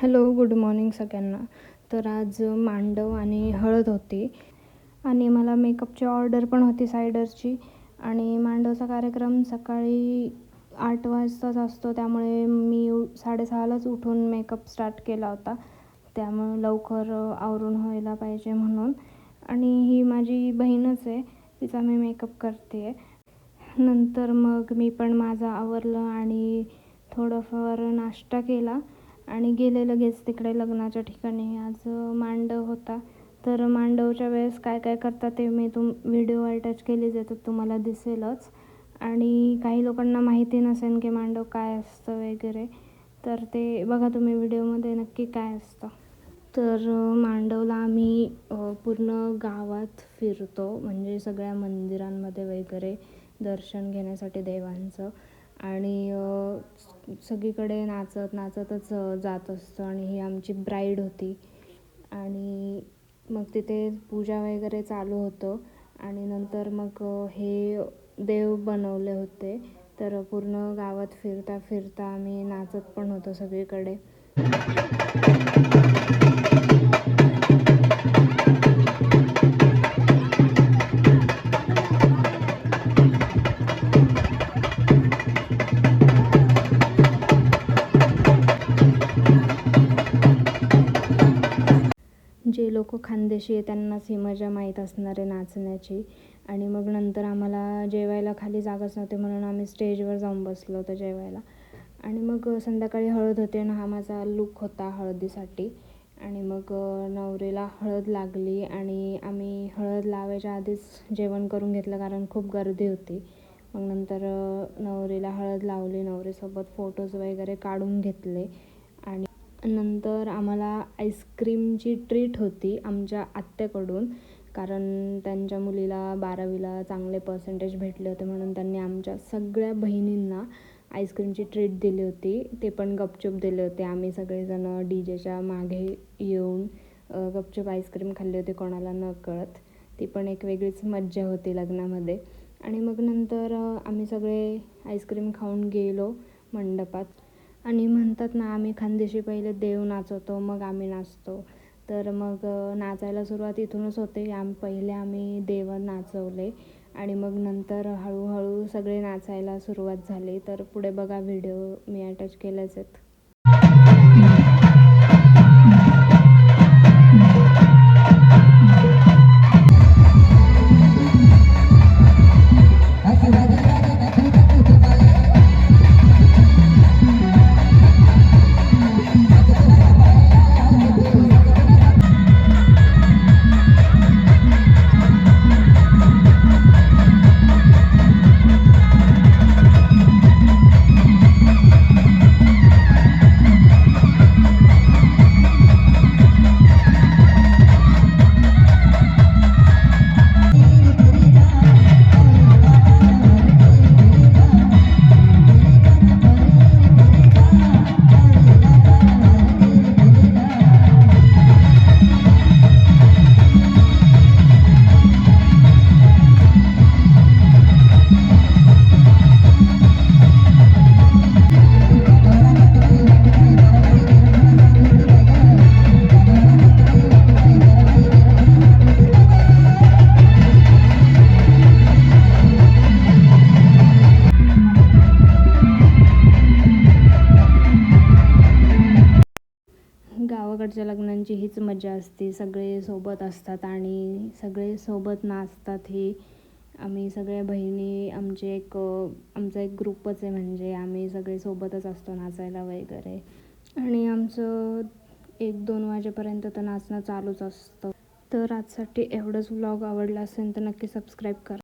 Hello, good morning सगळ्यांना. तर आज मांडव आणि हळद होती आणि मला मेकअपची ऑर्डर पण होती सायडरची. आणि मांडवचा कार्यक्रम सकाळी 8 वाजताच असतो, त्यामुळे मी 6:30लाच उठून मेकअप स्टार्ट केला होता. त्यामुळे लवकर आवरून व्हायला पाहिजे म्हणून. आणि ही माझी बहीणच आहे, तिचा मी मेकअप करते आहे. नंतर मग मी पण माझं आवरलं आणि थोडंफार नाश्ता केला आणि गेले लगेच तिकडे लग्नाच्या ठिकाणी. आज मांडव होता. तर मांडवच्या वेळेस काय काय करतात ते मी व्हिडिओ अटॅच केलीच आहे, तर तुम्हाला दिसेलच. आणि काही लोकांना माहिती नसेल की मांडव काय असतं वगैरे, तर ते बघा तुम्ही व्हिडिओमध्ये नक्की काय असतं. तर मांडवला आम्ही पूर्ण गावात फिरतो, म्हणजे सगळ्या मंदिरांमध्ये वगैरे दर्शन घेण्यासाठी देवांचं. आणि सगळीकडे नाचतच जात असतं. आणि ही आमची ब्राईड होती. आणि मग तिथे पूजा वगैरे चालू होतं. आणि नंतर मग हे देव बनवले होते. तर पूर्ण गावात फिरता फिरता आम्ही नाचत पण होतो सगळीकडे. जे लोक खानदेशी आहे त्यांनाच ही मजा माहीत असणार आहे नाचण्याची. आणि मग नंतर आम्हाला जेवायला खाली जागाच नव्हती, म्हणून आम्ही स्टेजवर जाऊन बसलो होतो जेवायला. आणि मग संध्याकाळी हळद होते आणि हा माझा लूक होता हळदीसाठी. आणि मग नवरीला हळद लागली आणि आम्ही हळद लावायच्या आधीच जेवण करून घेतलं, कारण खूप गर्दी होती. मग नंतर नवरीला हळद लावली, नवरीसोबत फोटोज वगैरे काढून घेतले. आणि नंतर आम्हाला आईस्क्रीमची ट्रीट होती आमच्या आत्याकडून, कारण त्यांच्या मुलीला 12वीला चांगले पर्सेंटेज भेटले होते, म्हणून त्यांनी आमच्या सगळ्या बहिणींना आईस्क्रीमची ट्रीट दिली होती. ते पण गपचूप दिले होते. आम्ही सगळेजण डीजेच्या मागे येऊन गपचूप आईस्क्रीम खाल्ली होती, कोणाला न कळत. ती पण एक वेगळीच मज्जा होती लग्नामध्ये. आणि मग नंतर आम्ही सगळे आईस्क्रीम खाऊन गेलो मंडपात. आणि म्हणतात ना, आम्ही खानदेशी पहिले देव नाचवतो मग आम्ही नाचतो. तर मग नाचायला सुरुवात इथूनच होते. पहिले आम्ही देव नाचवले आणि मग नंतर हळूहळू सगळे नाचायला सुरुवात झाली. तर पुढे बघा, व्हिडिओ मी अटॅच केलेच आहेत. गावाकडच्या लग्नांची हीच मजा असते. सगळे सोबत असतात आणि सगळे सोबत नाचतात. आम्ही सगळ्या बहिणी आमचा एक ग्रुपच आहे, म्हणजे आम्ही सगळे सोबतच असतो नाचायला वगैरे. आणि आमचं 1-2 वाजेपर्यंत तर नाचणं चालूच असतं. तर आजसाठी एवढंच. व्लॉग आवडला असेल तर नक्की सबस्क्राईब करा.